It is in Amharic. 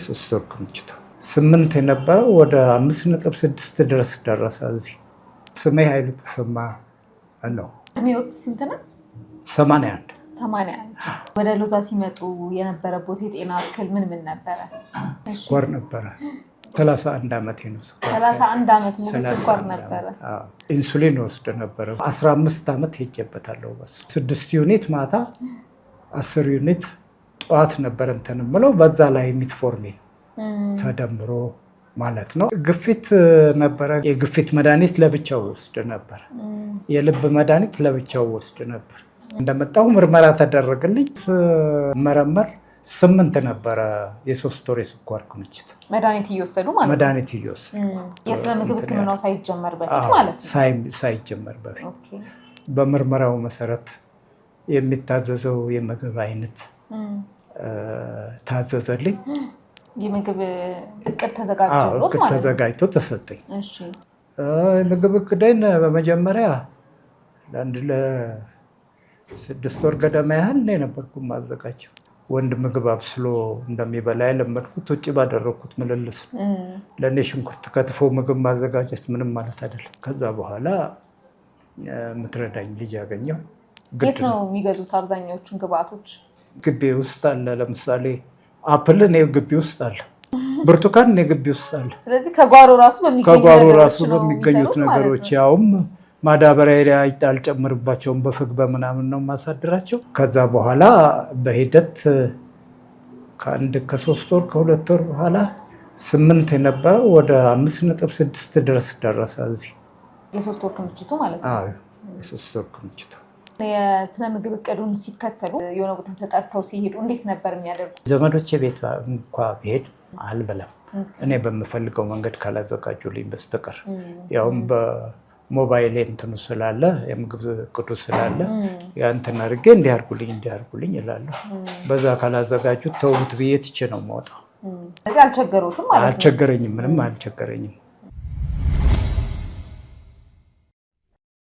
የሶስት ወር ክምችት 8 የነበረው ወደ 5.6 ድረስ ደረሰ። እዚህ ስሜ ኃይሉ ተሰማ ነው። እድሜዎት ስንት ነው? 81 ወደ ሎዛ ሲመጡ የነበረበት የጤና እክል ምን ነበረ? ስኳር ነበረ። 31 ዓመቴ ነው። 31 ዓመት ሙሉ ስኳር ነበረ። ኢንሱሊን ወስድ ነበረ። 15 ዓመት ሄጄበታለሁ። በስ 6 ዩኒት ማታ 10 ዩኒት ጠዋት ነበር እንትን የምለው። በዛ ላይ ሚትፎርሚን ተደምሮ ማለት ነው። ግፊት ነበረ። የግፊት መድኃኒት ለብቻው ወስድ ነበር። የልብ መድኃኒት ለብቻው ወስድ ነበር። እንደመጣሁ ምርመራ ተደረገልኝ። መረመር 8 ነበረ የ3 ወር የስኳር ክምችት። መድኃኒት እየወሰዱ ማለት ነው? መድኃኒት እየወሰዱ የስነ ምግብ ሕክምናው ሳይጀመር በፊት ማለት ነው? ሳይጀመር በፊት በምርመራው መሰረት የሚታዘዘው የምግብ አይነት ታዘዘልኝ። የምግብ እቅድ ተዘጋጅቶት ማለት ነው? ተዘጋጅቶ ተሰጠኝ። የምግብ እቅዴን በመጀመሪያ ለአንድ ለ6 ወር ገደማ ያህል እኔ ነበርኩ ማዘጋጀው። ወንድ ምግብ አብስሎ እንደሚበላ የለመድኩት ውጭ ባደረኩት ምልልስ። ለእኔ ሽንኩርት ከትፎ ምግብ ማዘጋጀት ምንም ማለት አይደለም። ከዛ በኋላ የምትረዳኝ ልጅ ያገኘው። የት ነው የሚገዙት አብዛኛዎቹን ግብአቶች? ግቢ ውስጥ አለ። ለምሳሌ አፕል እኔ ግቢ ውስጥ አለ፣ ብርቱካን እኔ ግቢ ውስጥ አለ። ስለዚህ ከጓሮ ራሱ በሚገኙት ነገሮች ያውም ማዳበሪያ አልጨምርባቸውም። በፍግ በምናምን ነው ማሳድራቸው። ከዛ በኋላ በሂደት ከ3 ወር ከ2 ወር በኋላ 8 የነበረው ወደ 5.6 ድረስ ደረሰ። እዚህ የ3 ወር ክምችቱ ማለት ነው? አዎ የ3 ወር ክምችቱ። የስነ ምግብ እቅዱን ሲከተሉ የሆነ ቦታ ተጠርተው ሲሄዱ እንዴት ነበር የሚያደርጉት? ዘመዶቼ ቤት እንኳ ብሄድ አልበላም እኔ በምፈልገው መንገድ ካላዘጋጁልኝ በስተቀር። ያውም በሞባይል እንትኑ ስላለ የምግብ እቅዱ ስላለ ያንተን አድርጌ እንዲያርጉልኝ እላለሁ። በዛ ካላዘጋጁት ተውት ብዬ ትቼ ነው የማወጣው። ስለዚህ አልቸገሩትም ማለት ነው? አልቸገረኝም፣ ምንም አልቸገረኝም።